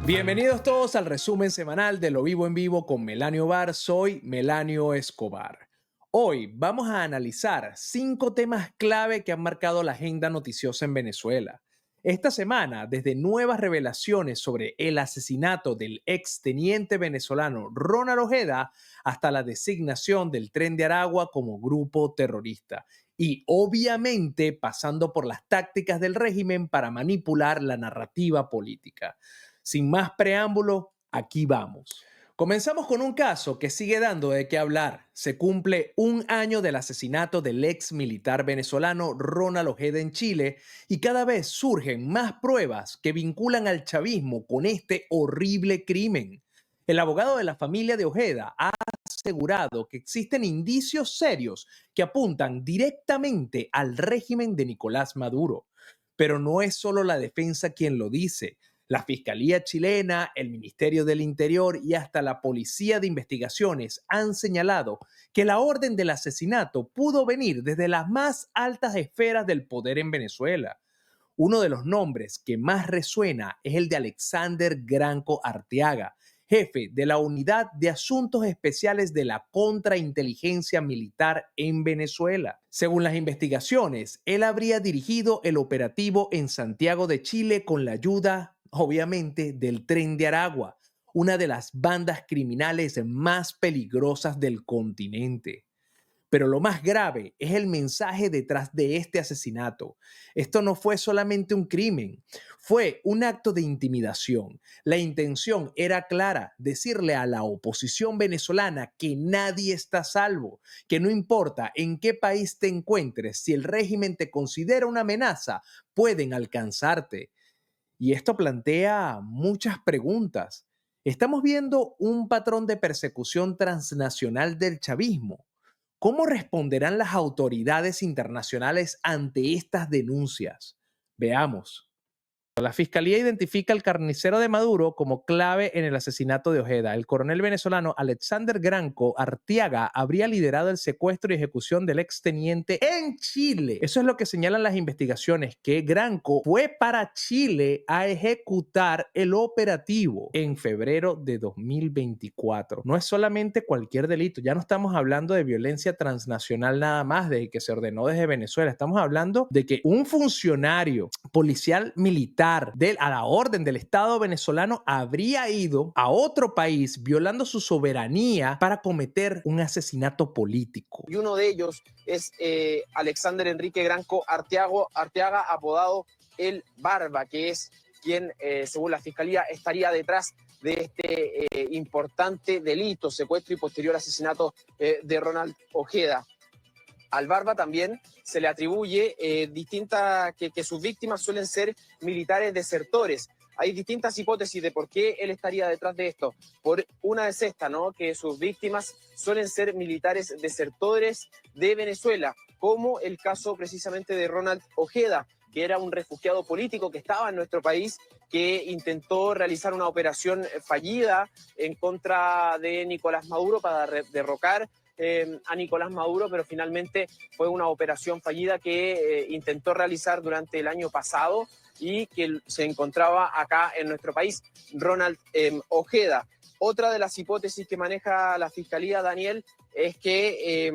Bienvenidos todos al resumen semanal de Lo Vivo en Vivo con Melanio Bar. Soy Melanio Escobar. Hoy vamos a analizar 5 temas clave que han marcado la agenda noticiosa en Venezuela. Esta semana, desde nuevas revelaciones sobre el asesinato del exteniente venezolano Ronald Ojeda hasta la designación del Tren de Aragua como grupo terrorista. Y obviamente pasando por las tácticas del régimen para manipular la narrativa política. Sin más preámbulo, aquí vamos. Comenzamos con un caso que sigue dando de qué hablar. Se cumple un año del asesinato del ex militar venezolano Ronald Ojeda en Chile y cada vez surgen más pruebas que vinculan al chavismo con este horrible crimen. El abogado de la familia de Ojeda ha asegurado que existen indicios serios que apuntan directamente al régimen de Nicolás Maduro. Pero no es solo la defensa quien lo dice. La Fiscalía chilena, el Ministerio del Interior y hasta la Policía de Investigaciones han señalado que la orden del asesinato pudo venir desde las más altas esferas del poder en Venezuela. Uno de los nombres que más resuena es el de Alexander Granco Arteaga, jefe de la Unidad de Asuntos Especiales de la Contrainteligencia Militar en Venezuela. Según las investigaciones, él habría dirigido el operativo en Santiago de Chile con la ayuda, obviamente, del Tren de Aragua, una de las bandas criminales más peligrosas del continente. Pero lo más grave es el mensaje detrás de este asesinato. Esto no fue solamente un crimen, fue un acto de intimidación. La intención era clara, decirle a la oposición venezolana que nadie está a salvo, que no importa en qué país te encuentres, si el régimen te considera una amenaza, pueden alcanzarte. Y esto plantea muchas preguntas. ¿Estamos viendo un patrón de persecución transnacional del chavismo? ¿Cómo responderán las autoridades internacionales ante estas denuncias? Veamos. La fiscalía identifica al carnicero de Maduro como clave en el asesinato de Ojeda. El coronel venezolano Alexander Granco Arteaga habría liderado el secuestro y ejecución del exteniente en Chile. Eso es lo que señalan las investigaciones, que Granco fue para Chile a ejecutar el operativo en febrero de 2024. No es solamente cualquier delito, ya no estamos hablando de violencia transnacional nada más, de que se ordenó desde Venezuela. Estamos hablando de que un funcionario policial militar a la orden del Estado venezolano habría ido a otro país violando su soberanía para cometer un asesinato político. Y uno de ellos es Alexander Enrique Granco Arteaga, apodado El Barba, que es quien, según la Fiscalía, estaría detrás de este importante delito, secuestro y posterior asesinato de Ronald Ojeda. Al Barba también se le atribuye que sus víctimas suelen ser militares desertores. Hay distintas hipótesis de por qué él estaría detrás de esto. Una es esta, ¿no? Que sus víctimas suelen ser militares desertores de Venezuela, como el caso precisamente de Ronald Ojeda, que era un refugiado político que estaba en nuestro país, que intentó realizar una operación fallida en contra de Nicolás Maduro para derrocar a Nicolás Maduro, pero finalmente fue una operación fallida que intentó realizar durante el año pasado y que se encontraba acá en nuestro país, Ronald Ojeda. Otra de las hipótesis que maneja la Fiscalía, Daniel, es que,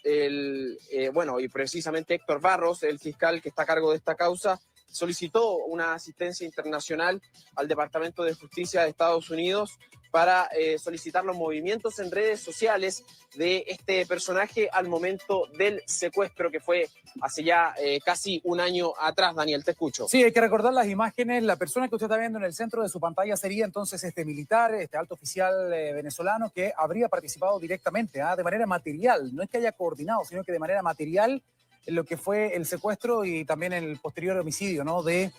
y precisamente Héctor Barros, el fiscal que está a cargo de esta causa, solicitó una asistencia internacional al Departamento de Justicia de Estados Unidos para solicitar los movimientos en redes sociales de este personaje al momento del secuestro, que fue hace ya casi un año atrás. Daniel, te escucho. Sí, hay que recordar las imágenes. La persona que usted está viendo en el centro de su pantalla sería entonces este militar, este alto oficial venezolano que habría participado directamente, de manera material. No es que haya coordinado, sino que de manera material en lo que fue el secuestro y también el posterior homicidio, ¿no?, de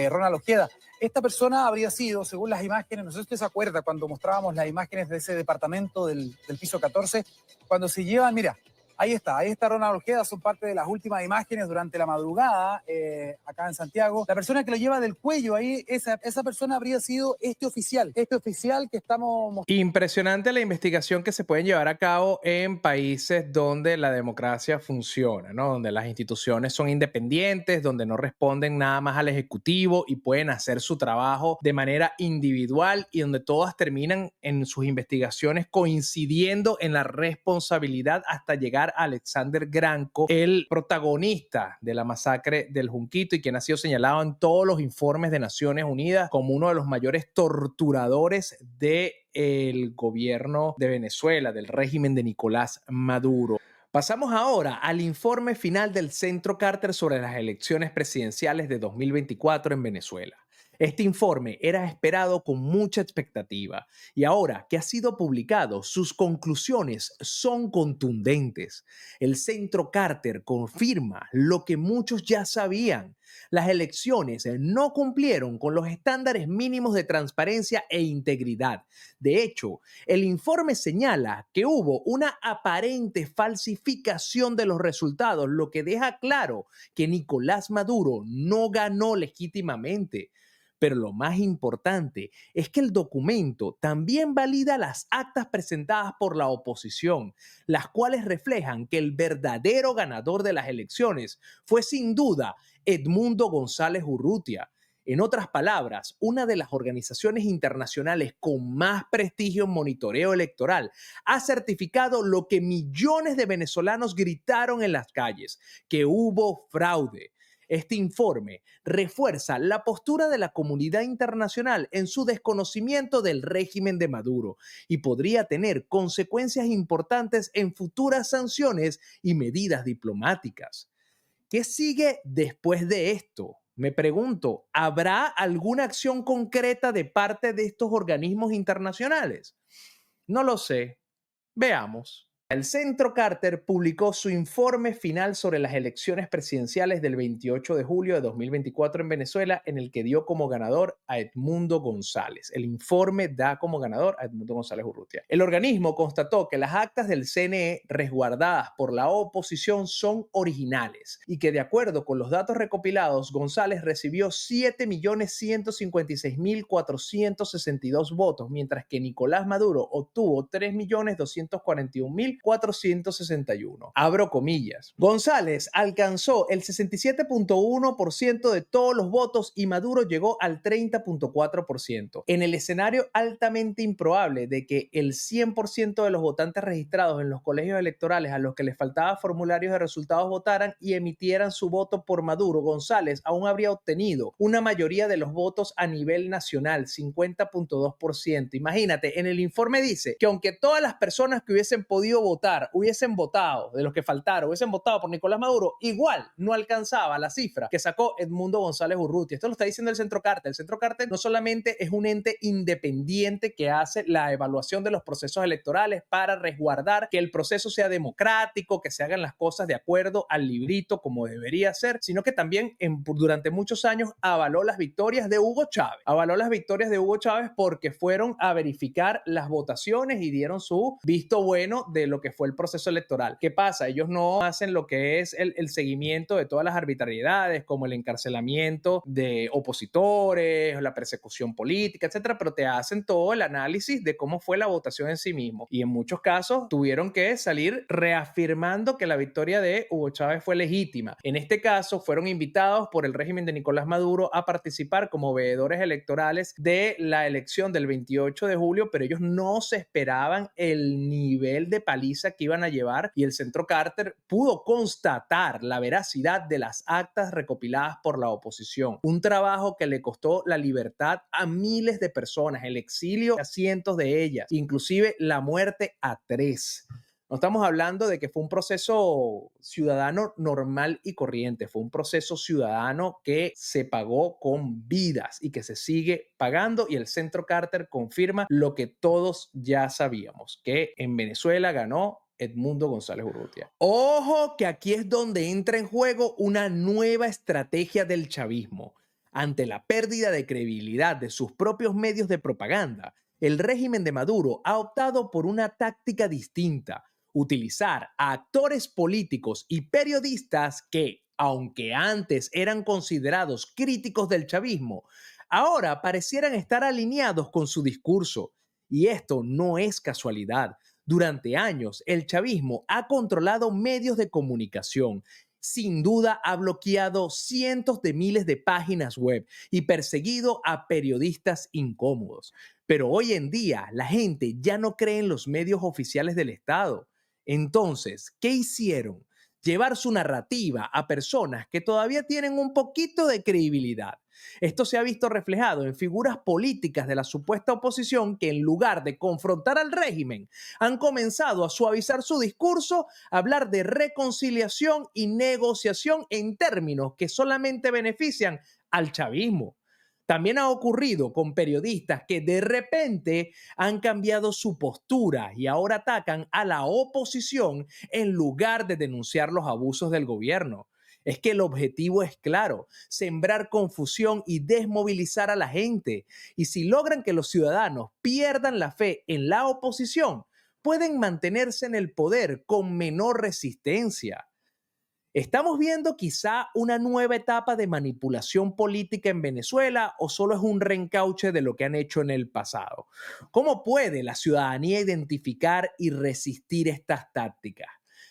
Ronald Ojeda. Esta persona habría sido, según las imágenes, no sé si usted se acuerda, cuando mostrábamos las imágenes de ese departamento del piso 14, cuando se llevan, mira, Ahí está Ronald Ojeda, son parte de las últimas imágenes durante la madrugada acá en Santiago. La persona que lo lleva del cuello ahí, esa persona habría sido este oficial que estamos mostrando. Impresionante la investigación que se pueden llevar a cabo en países donde la democracia funciona, ¿no? Donde las instituciones son independientes, donde no responden nada más al ejecutivo y pueden hacer su trabajo de manera individual y donde todas terminan en sus investigaciones coincidiendo en la responsabilidad hasta llegar a Alexander Granco, el protagonista de la masacre del Junquito y quien ha sido señalado en todos los informes de Naciones Unidas como uno de los mayores torturadores del gobierno de Venezuela, del régimen de Nicolás Maduro. Pasamos ahora al informe final del Centro Carter sobre las elecciones presidenciales de 2024 en Venezuela. Este informe era esperado con mucha expectativa y ahora que ha sido publicado, sus conclusiones son contundentes. El Centro Carter confirma lo que muchos ya sabían. Las elecciones no cumplieron con los estándares mínimos de transparencia e integridad. De hecho, el informe señala que hubo una aparente falsificación de los resultados, lo que deja claro que Nicolás Maduro no ganó legítimamente. Pero lo más importante es que el documento también valida las actas presentadas por la oposición, las cuales reflejan que el verdadero ganador de las elecciones fue sin duda Edmundo González Urrutia. En otras palabras, una de las organizaciones internacionales con más prestigio en monitoreo electoral ha certificado lo que millones de venezolanos gritaron en las calles, que hubo fraude. Este informe refuerza la postura de la comunidad internacional en su desconocimiento del régimen de Maduro y podría tener consecuencias importantes en futuras sanciones y medidas diplomáticas. ¿Qué sigue después de esto? Me pregunto, ¿habrá alguna acción concreta de parte de estos organismos internacionales? No lo sé. Veamos. El Centro Carter publicó su informe final sobre las elecciones presidenciales del 28 de julio de 2024 en Venezuela, en el que dio como ganador a Edmundo González. El informe da como ganador a Edmundo González Urrutia. El organismo constató que las actas del CNE resguardadas por la oposición son originales y que de acuerdo con los datos recopilados, González recibió 7.156.462 votos, mientras que Nicolás Maduro obtuvo 3.241.461. Abro comillas. González alcanzó el 67.1% de todos los votos y Maduro llegó al 30.4%. En el escenario altamente improbable de que el 100% de los votantes registrados en los colegios electorales a los que les faltaba formularios de resultados votaran y emitieran su voto por Maduro, González aún habría obtenido una mayoría de los votos a nivel nacional, 50.2%. Imagínate, en el informe dice que aunque todas las personas que hubiesen podido votar, hubiesen votado, de los que faltaron, hubiesen votado por Nicolás Maduro, igual no alcanzaba la cifra que sacó Edmundo González Urrutia. Esto lo está diciendo el Centro Carter. El Centro Carter no solamente es un ente independiente que hace la evaluación de los procesos electorales para resguardar que el proceso sea democrático, que se hagan las cosas de acuerdo al librito como debería ser, sino que también durante muchos años avaló las victorias de Hugo Chávez. Avaló las victorias de Hugo Chávez porque fueron a verificar las votaciones y dieron su visto bueno de lo que fue el proceso electoral. ¿Qué pasa? Ellos no hacen lo que es el seguimiento de todas las arbitrariedades, como el encarcelamiento de opositores, la persecución política, etcétera, pero te hacen todo el análisis de cómo fue la votación en sí mismo. Y en muchos casos tuvieron que salir reafirmando que la victoria de Hugo Chávez fue legítima. En este caso, fueron invitados por el régimen de Nicolás Maduro a participar como veedores electorales de la elección del 28 de julio, pero ellos no se esperaban el nivel de paliza que iban a llevar y el Centro Carter pudo constatar la veracidad de las actas recopiladas por la oposición. Un trabajo que le costó la libertad a miles de personas, el exilio a cientos de ellas, inclusive la muerte a 3. No estamos hablando de que fue un proceso ciudadano normal y corriente, fue un proceso ciudadano que se pagó con vidas y que se sigue pagando, y el Centro Carter confirma lo que todos ya sabíamos, que en Venezuela ganó Edmundo González Urrutia. Ojo que aquí es donde entra en juego una nueva estrategia del chavismo. Ante la pérdida de credibilidad de sus propios medios de propaganda, el régimen de Maduro ha optado por una táctica distinta. utilizar a actores políticos y periodistas que, aunque antes eran considerados críticos del chavismo, ahora parecieran estar alineados con su discurso. Y esto no es casualidad. Durante años, el chavismo ha controlado medios de comunicación. Sin duda, ha bloqueado cientos de miles de páginas web y perseguido a periodistas incómodos. Pero hoy en día, la gente ya no cree en los medios oficiales del Estado. Entonces, ¿qué hicieron? Llevar su narrativa a personas que todavía tienen un poquito de credibilidad. Esto se ha visto reflejado en figuras políticas de la supuesta oposición que, en lugar de confrontar al régimen, han comenzado a suavizar su discurso, a hablar de reconciliación y negociación en términos que solamente benefician al chavismo. También ha ocurrido con periodistas que de repente han cambiado su postura y ahora atacan a la oposición en lugar de denunciar los abusos del gobierno. Es que el objetivo es claro: sembrar confusión y desmovilizar a la gente. Y si logran que los ciudadanos pierdan la fe en la oposición, pueden mantenerse en el poder con menor resistencia. ¿Estamos viendo quizá una nueva etapa de manipulación política en Venezuela o solo es un reencauche de lo que han hecho en el pasado? ¿Cómo puede la ciudadanía identificar y resistir estas tácticas?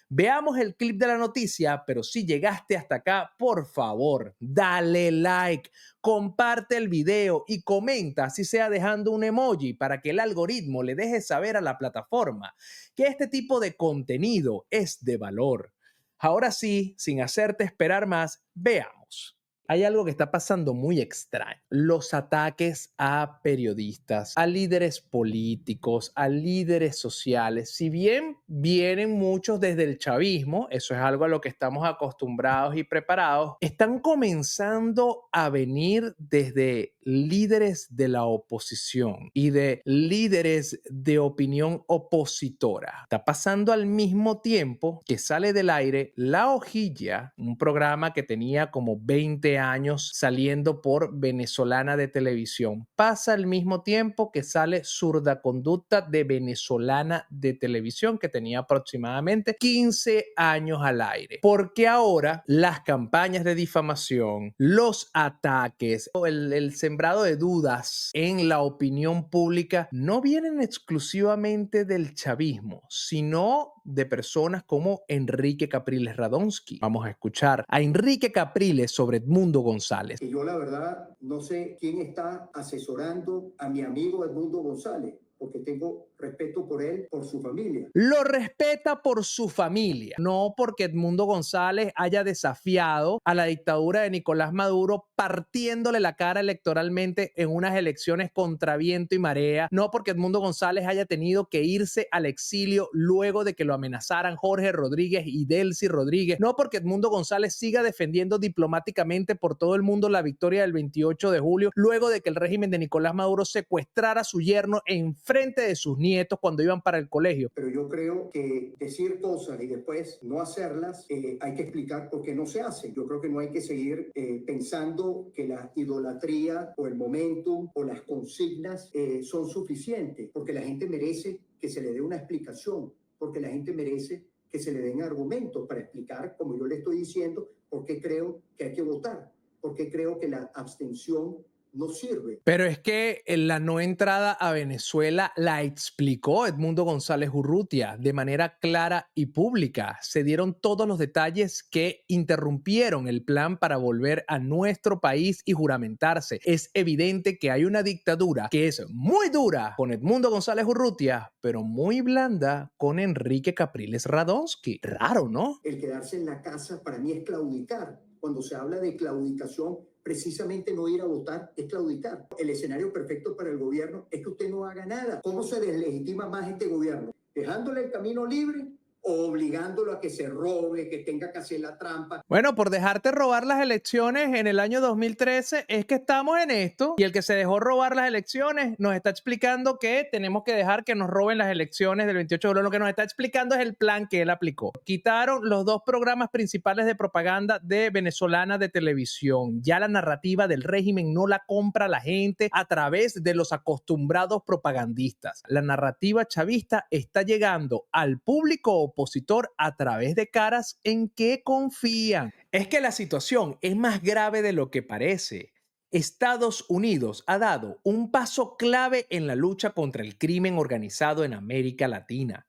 Veamos el clip de la noticia, pero si llegaste hasta acá, por favor, dale like, comparte el video y comenta, así sea dejando un emoji, para que el algoritmo le deje saber a la plataforma que este tipo de contenido es de valor. Ahora sí, sin hacerte esperar más, veamos. Hay algo que está pasando muy extraño. Los ataques a periodistas, a líderes políticos, a líderes sociales, si bien vienen muchos desde el chavismo, eso es algo a lo que estamos acostumbrados y preparados, están comenzando a venir desde líderes de la oposición y de líderes de opinión opositora. Está pasando al mismo tiempo que sale del aire La Hojilla, un programa que tenía como 20 años saliendo por Venezolana de Televisión. Pasa al mismo tiempo que sale Zurda Conducta de Venezolana de Televisión, que tenía aproximadamente 15 años al aire. Porque ahora las campañas de difamación, los ataques, el sembrado de dudas en la opinión pública no vienen exclusivamente del chavismo, sino de personas como Enrique Capriles Radonsky. Vamos a escuchar a Enrique Capriles sobre Edmundo González. Que yo la verdad no sé quién está asesorando a mi amigo Edmundo González, porque tengo respeto por él, por su familia. Lo respeta por su familia, no porque Edmundo González haya desafiado a la dictadura de Nicolás Maduro partiéndole la cara electoralmente en unas elecciones contra viento y marea, no porque Edmundo González haya tenido que irse al exilio luego de que lo amenazaran Jorge Rodríguez y Delcy Rodríguez, no porque Edmundo González siga defendiendo diplomáticamente por todo el mundo la victoria del 28 de julio, luego de que el régimen de Nicolás Maduro secuestrara a su yerno en frente de sus nietos cuando iban para el colegio. Pero yo creo que decir cosas y después no hacerlas, hay que explicar por qué no se hacen. Yo creo que no hay que seguir pensando que la idolatría o el momentum o las consignas son suficientes, porque la gente merece que se le dé una explicación, porque la gente merece que se le den argumentos para explicar, como yo le estoy diciendo, por qué creo que hay que votar, por qué creo que la abstención no sirve. Pero es que la no entrada a Venezuela la explicó Edmundo González Urrutia de manera clara y pública. Se dieron todos los detalles que interrumpieron el plan para volver a nuestro país y juramentarse. Es evidente que hay una dictadura que es muy dura con Edmundo González Urrutia, pero muy blanda con Enrique Capriles Radonsky. Raro, ¿no? El quedarse en la casa para mí es claudicar. Cuando se habla de claudicación, precisamente no ir a votar es claudicar. El escenario perfecto para el gobierno es que usted no haga nada. ¿Cómo se deslegitima más este gobierno? ¿Dejándole el camino libre o obligándolo a que se robe, que tenga que hacer la trampa? Bueno, por dejarte robar las elecciones en el año 2013 es que estamos en esto, y el que se dejó robar las elecciones nos está explicando que tenemos que dejar que nos roben las elecciones del 28 de julio. Lo que nos está explicando es el plan que él aplicó. Quitaron los dos programas principales de propaganda de Venezolana de Televisión. Ya la narrativa del régimen no la compra la gente a través de los acostumbrados propagandistas. La narrativa chavista está llegando al público opositor a través de caras en que confían. Es que la situación es más grave de lo que parece. Estados Unidos ha dado un paso clave en la lucha contra el crimen organizado en América Latina.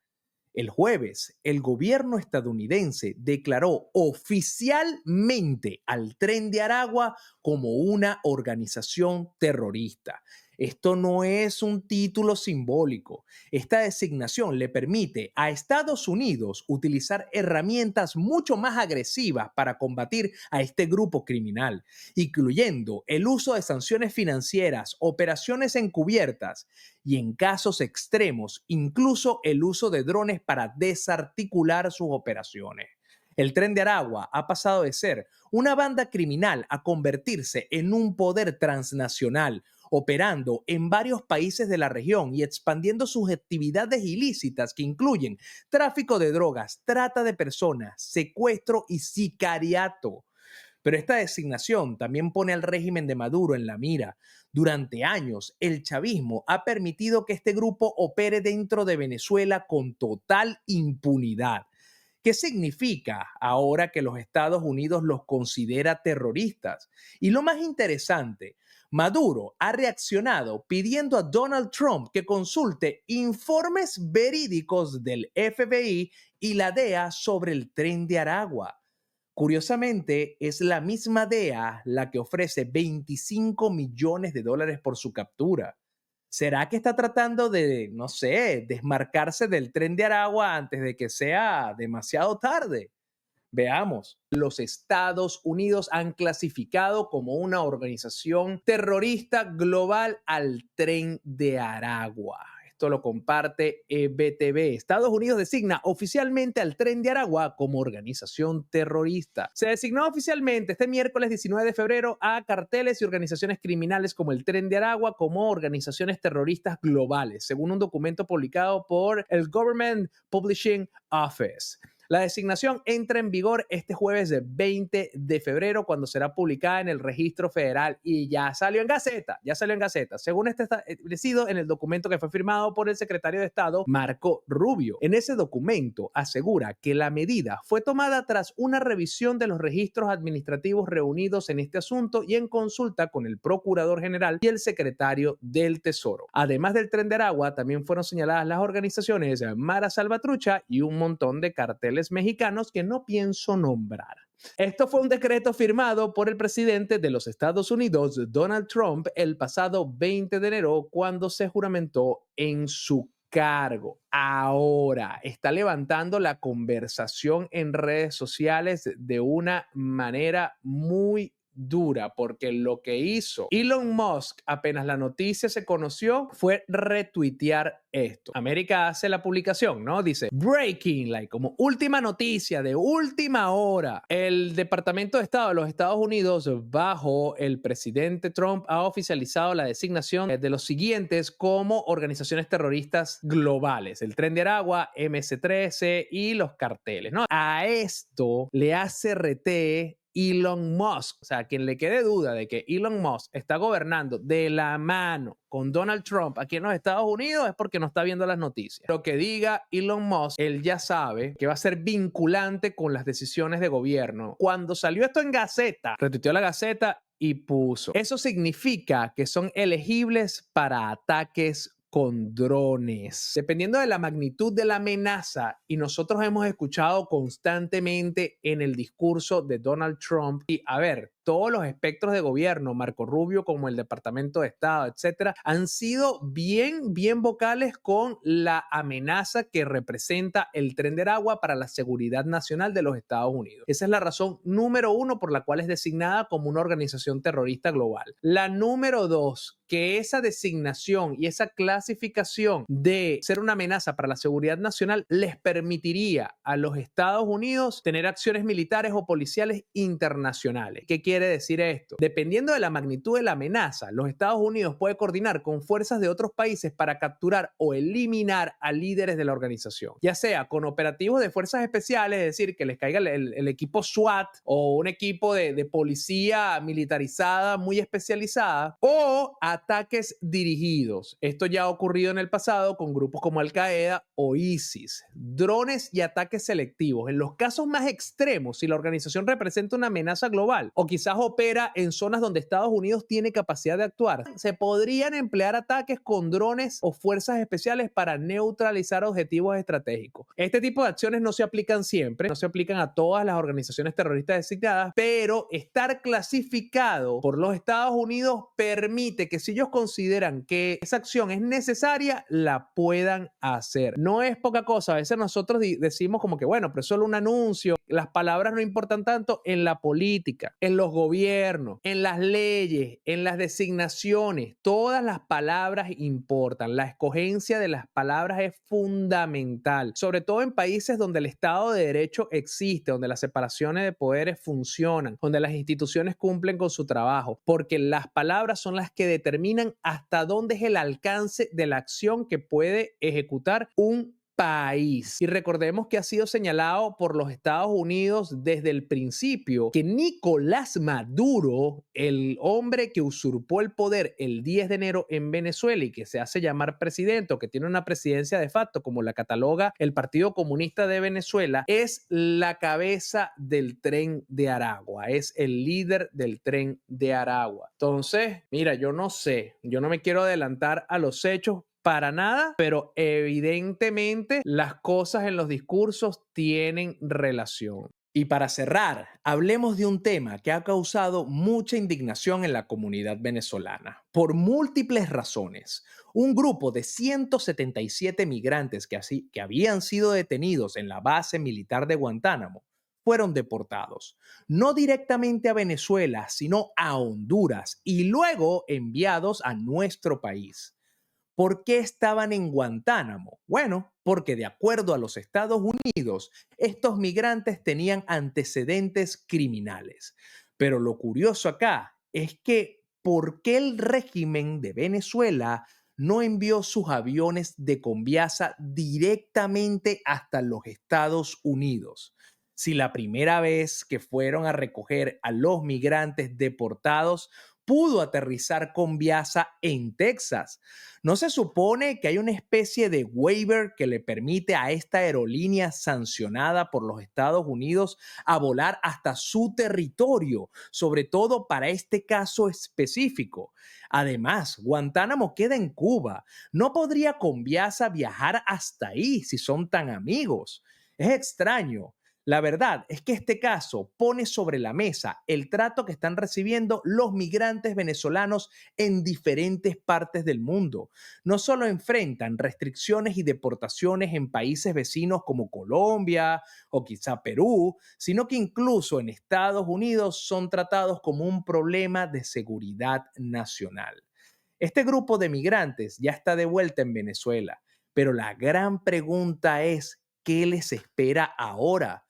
El jueves, el gobierno estadounidense declaró oficialmente al Tren de Aragua como una organización terrorista. Esto no es un título simbólico. Esta designación le permite a Estados Unidos utilizar herramientas mucho más agresivas para combatir a este grupo criminal, incluyendo el uso de sanciones financieras, operaciones encubiertas y, en casos extremos, incluso el uso de drones para desarticular sus operaciones. El Tren de Aragua ha pasado de ser una banda criminal a convertirse en un poder transnacional, operando en varios países de la región y expandiendo sus actividades ilícitas que incluyen tráfico de drogas, trata de personas, secuestro y sicariato. Pero esta designación también pone al régimen de Maduro en la mira. Durante años, el chavismo ha permitido que este grupo opere dentro de Venezuela con total impunidad. ¿Qué significa ahora que los Estados Unidos los considera terroristas? Y lo más interesante, Maduro ha reaccionado pidiendo a Donald Trump que consulte informes verídicos del FBI y la DEA sobre el Tren de Aragua. Curiosamente, es la misma DEA la que ofrece $25 millones por su captura. ¿Será que está tratando de, no sé, desmarcarse del Tren de Aragua antes de que sea demasiado tarde? Veamos. Los Estados Unidos han clasificado como una organización terrorista global al Tren de Aragua. Esto lo comparte EBTV. Estados Unidos designa oficialmente al Tren de Aragua como organización terrorista. Se designó oficialmente este miércoles 19 de febrero a carteles y organizaciones criminales como el Tren de Aragua como organizaciones terroristas globales, según un documento publicado por el Government Publishing Office. La designación entra en vigor este jueves 20 de febrero cuando será publicada en el Registro Federal y ya salió en Gaceta, según está establecido en el documento que fue firmado por el secretario de Estado, Marco Rubio. En ese documento asegura que la medida fue tomada tras una revisión de los registros administrativos reunidos en este asunto y en consulta con el Procurador General y el Secretario del Tesoro. Además del Tren de Aragua, también fueron señaladas las organizaciones Mara Salvatrucha y un montón de carteles mexicanos que no pienso nombrar. Esto fue un decreto firmado por el presidente de los Estados Unidos, Donald Trump, el pasado 20 de enero cuando se juramentó en su cargo. Ahora está levantando la conversación en redes sociales de una manera muy dura, porque lo que hizo Elon Musk apenas la noticia se conoció fue retuitear esto. América hace la publicación, ¿no? Dice breaking, like como última noticia de última hora. El Departamento de Estado de los Estados Unidos bajo el presidente Trump ha oficializado la designación de los siguientes como organizaciones terroristas globales: el Tren de Aragua, MS-13 y los carteles, ¿no? A esto le hace RT Elon Musk. O sea, quien le quede duda de que Elon Musk está gobernando de la mano con Donald Trump aquí en los Estados Unidos es porque no está viendo las noticias. Lo que diga Elon Musk, él ya sabe que va a ser vinculante con las decisiones de gobierno. Cuando salió esto en Gaceta, retuiteó la Gaceta y puso: eso significa que son elegibles para ataques con drones. Dependiendo de la magnitud de la amenaza, y nosotros hemos escuchado constantemente en el discurso de Donald Trump, y a ver, todos los espectros de gobierno, Marco Rubio como el Departamento de Estado, etcétera, han sido bien vocales con la amenaza que representa el Tren de Aragua para la seguridad nacional de los Estados Unidos. Esa es la razón número uno por la cual es designada como una organización terrorista global. La número dos, que esa designación y esa clasificación de ser una amenaza para la seguridad nacional les permitiría a los Estados Unidos tener acciones militares o policiales internacionales. ¿Qué quiere quiere decir esto? Dependiendo de la magnitud de la amenaza, los Estados Unidos puede coordinar con fuerzas de otros países para capturar o eliminar a líderes de la organización, ya sea con operativos de fuerzas especiales, es decir, que les caiga el equipo SWAT o un equipo de policía militarizada muy especializada, o ataques dirigidos. Esto ya ha ocurrido en el pasado con grupos como Al-Qaeda o ISIS. Drones y ataques selectivos. En los casos más extremos, si la organización representa una amenaza global o quizás opera en zonas donde Estados Unidos tiene capacidad de actuar, se podrían emplear ataques con drones o fuerzas especiales para neutralizar objetivos estratégicos. Este tipo de acciones no se aplican siempre, no se aplican a todas las organizaciones terroristas designadas, pero estar clasificado por los Estados Unidos permite que si ellos consideran que esa acción es necesaria, la puedan hacer. No es poca cosa. A veces nosotros decimos como que, bueno, pero es solo un anuncio. Las palabras no importan tanto en la política, en los gobiernos, en las leyes, en las designaciones. Todas las palabras importan. La escogencia de las palabras es fundamental, sobre todo en países donde el Estado de Derecho existe, donde las separaciones de poderes funcionan, donde las instituciones cumplen con su trabajo, porque las palabras son las que determinan hasta dónde es el alcance de la acción que puede ejecutar un país. Y recordemos que ha sido señalado por los Estados Unidos desde el principio que Nicolás Maduro, el hombre que usurpó el poder el 10 de enero en Venezuela y que se hace llamar presidente o que tiene una presidencia de facto, como la cataloga el Partido Comunista de Venezuela, es la cabeza del Tren de Aragua, es el líder del Tren de Aragua. Entonces, mira, yo no sé, yo no me quiero adelantar a los hechos para nada, pero evidentemente las cosas en los discursos tienen relación. Y para cerrar, hablemos de un tema que ha causado mucha indignación en la comunidad venezolana, por múltiples razones. Un grupo de 177 migrantes que habían sido detenidos en la base militar de Guantánamo fueron deportados, no directamente a Venezuela, sino a Honduras y luego enviados a nuestro país. ¿Por qué estaban en Guantánamo? Bueno, porque de acuerdo a los Estados Unidos, estos migrantes tenían antecedentes criminales. Pero lo curioso acá es que ¿por qué el régimen de Venezuela no envió sus aviones de Conviasa directamente hasta los Estados Unidos? Si la primera vez que fueron a recoger a los migrantes deportados pudo aterrizar Conviasa en Texas. ¿No se supone que hay una especie de waiver que le permite a esta aerolínea sancionada por los Estados Unidos a volar hasta su territorio, sobre todo para este caso específico? Además, Guantánamo queda en Cuba. ¿No podría Conviasa viajar hasta ahí si son tan amigos? Es extraño. La verdad es que este caso pone sobre la mesa el trato que están recibiendo los migrantes venezolanos en diferentes partes del mundo. No solo enfrentan restricciones y deportaciones en países vecinos como Colombia o quizá Perú, sino que incluso en Estados Unidos son tratados como un problema de seguridad nacional. Este grupo de migrantes ya está de vuelta en Venezuela, pero la gran pregunta es, ¿qué les espera ahora?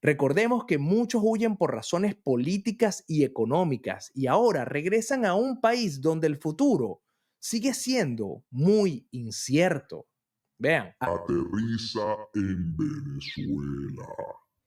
Recordemos que muchos huyen por razones políticas y económicas y ahora regresan a un país donde el futuro sigue siendo muy incierto. Vean, Aterriza en Venezuela.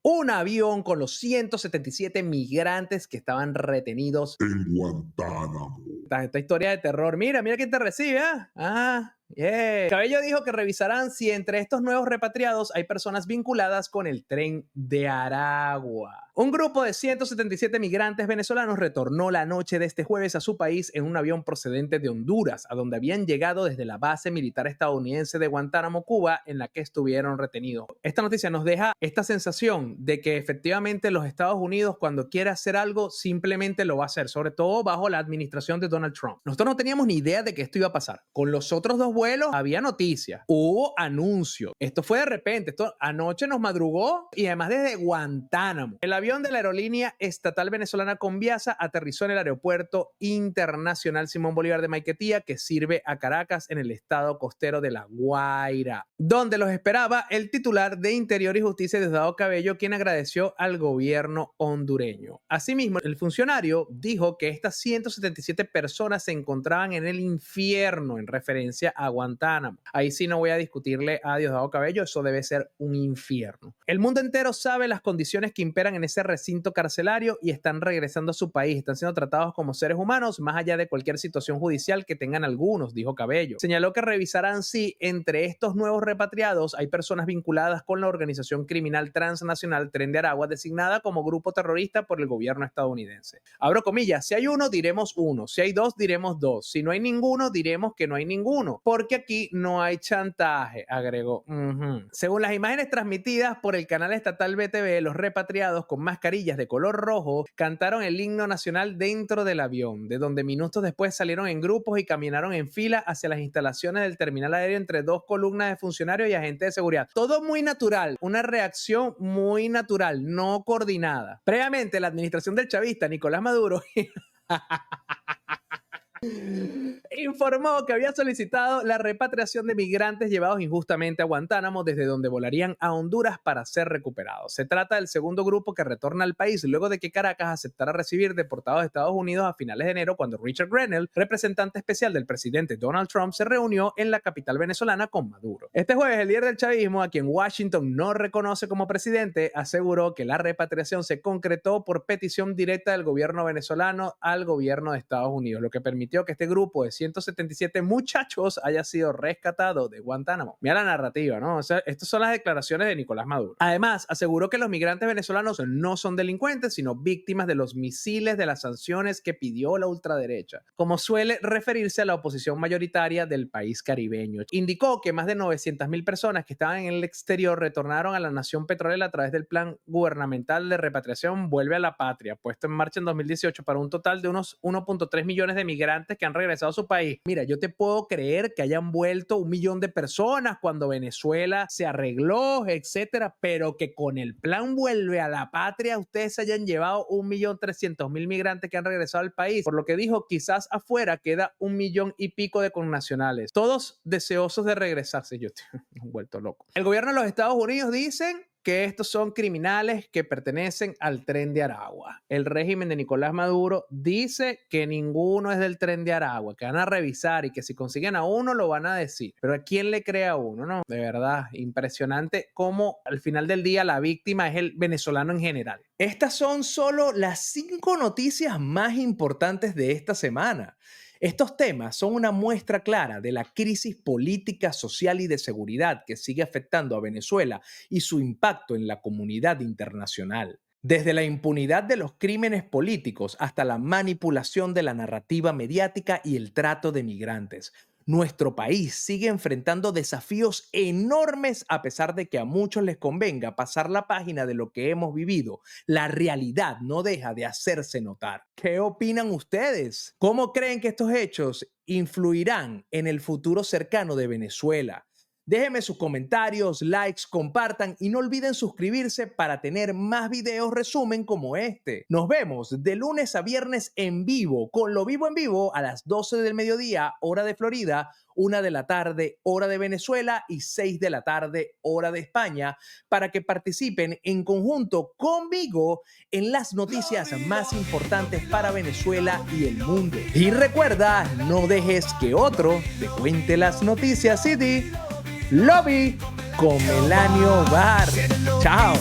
un avión con los 177 migrantes que estaban retenidos En Guantánamo. esta historia de terror. Mira quién te recibe, ¿eh? Yeah. Cabello dijo que revisarán si entre estos nuevos repatriados hay personas vinculadas con el Tren de Aragua. Un grupo de 177 migrantes venezolanos retornó la noche de este jueves a su país en un avión procedente de Honduras, a donde habían llegado desde la base militar estadounidense de Guantánamo, Cuba, en la que estuvieron retenidos. Esta noticia nos deja esta sensación de que efectivamente los Estados Unidos, cuando quiere hacer algo, simplemente lo va a hacer, sobre todo bajo la administración de Donald Trump. Nosotros no teníamos ni idea de que esto iba a pasar. Con los otros dos vuelos había noticias, hubo anuncios. Esto fue de repente, esto anoche nos madrugó y además desde Guantánamo. El avión avión de la aerolínea estatal venezolana Conviasa aterrizó en el aeropuerto internacional Simón Bolívar de Maiquetía, que sirve a Caracas en el estado costero de La Guaira, donde los esperaba el titular de Interior y Justicia, Diosdado Cabello, quien agradeció al gobierno hondureño. Asimismo, el funcionario dijo que estas 177 personas se encontraban en el infierno, en referencia a Guantánamo. Ahí sí no voy a discutirle a Diosdado Cabello, eso debe ser un infierno. El mundo entero sabe las condiciones que imperan en ese recinto carcelario y están regresando a su país, están siendo tratados como seres humanos más allá de cualquier situación judicial que tengan algunos, dijo Cabello. Señaló que revisarán si entre estos nuevos repatriados hay personas vinculadas con la organización criminal transnacional Tren de Aragua, designada como grupo terrorista por el gobierno estadounidense. Abro comillas, si hay uno, diremos uno, si hay dos, diremos dos, si no hay ninguno, diremos que no hay ninguno, porque aquí no hay chantaje, agregó. Según las imágenes transmitidas por el canal estatal BTV, los repatriados con mascarillas de color rojo cantaron el himno nacional dentro del avión, de donde minutos después salieron en grupos y caminaron en fila hacia las instalaciones del terminal aéreo entre dos columnas de funcionarios y agentes de seguridad. Todo muy natural, una reacción muy natural, no coordinada. Previamente, la administración del chavista Nicolás Maduro informó que había solicitado la repatriación de migrantes llevados injustamente a Guantánamo, desde donde volarían a Honduras para ser recuperados. Se trata del segundo grupo que retorna al país luego de que Caracas aceptara recibir deportados de Estados Unidos a finales de enero, cuando Richard Grenell, representante especial del presidente Donald Trump, se reunió en la capital venezolana con Maduro. Este jueves, el líder del chavismo, a quien Washington no reconoce como presidente, aseguró que la repatriación se concretó por petición directa del gobierno venezolano al gobierno de Estados Unidos, lo que permitió que este grupo de 177 muchachos haya sido rescatado de Guantánamo. Mira la narrativa, ¿no? O sea, estas son las declaraciones de Nicolás Maduro. Además, aseguró que los migrantes venezolanos no son delincuentes, sino víctimas de los misiles de las sanciones que pidió la ultraderecha, como suele referirse a la oposición mayoritaria del país caribeño. Indicó que más de 900.000 personas que estaban en el exterior retornaron a la nación petrolera a través del plan gubernamental de repatriación Vuelve a la Patria, puesto en marcha en 2018 para un total de unos 1.3 millones de migrantes que han regresado a su país. Mira, yo te puedo creer que hayan vuelto 1 millón de personas cuando Venezuela se arregló, etcétera, pero que con el plan Vuelve a la Patria ustedes se hayan llevado 1.300.000 migrantes que han regresado al país. Por lo que dijo, quizás afuera queda 1 millón y pico de connacionales, todos deseosos de regresarse. Yo estoy vuelto loco. El gobierno de los Estados Unidos dicen que estos son criminales que pertenecen al Tren de Aragua. El régimen de Nicolás Maduro dice que ninguno es del Tren de Aragua, que van a revisar y que si consiguen a uno lo van a decir. Pero ¿a quién le cree a uno, no? De verdad, impresionante cómo al final del día la víctima es el venezolano en general. Estas son solo las 5 noticias más importantes de esta semana. Estos temas son una muestra clara de la crisis política, social y de seguridad que sigue afectando a Venezuela y su impacto en la comunidad internacional. Desde la impunidad de los crímenes políticos hasta la manipulación de la narrativa mediática y el trato de migrantes. Nuestro país sigue enfrentando desafíos enormes a pesar de que a muchos les convenga pasar la página de lo que hemos vivido. La realidad no deja de hacerse notar. ¿Qué opinan ustedes? ¿Cómo creen que estos hechos influirán en el futuro cercano de Venezuela? Déjenme sus comentarios, likes, compartan y no olviden suscribirse para tener más videos resumen como este. Nos vemos de lunes a viernes en vivo, con Lo Vivo en Vivo a las 12 del mediodía, hora de Florida, 1 de la tarde, hora de Venezuela y 6 de la tarde, hora de España, para que participen en conjunto conmigo en las noticias más importantes para Venezuela y el mundo. Y recuerda, no dejes que otro te cuente las noticias y di Lobby con Melanio Bar. Chao.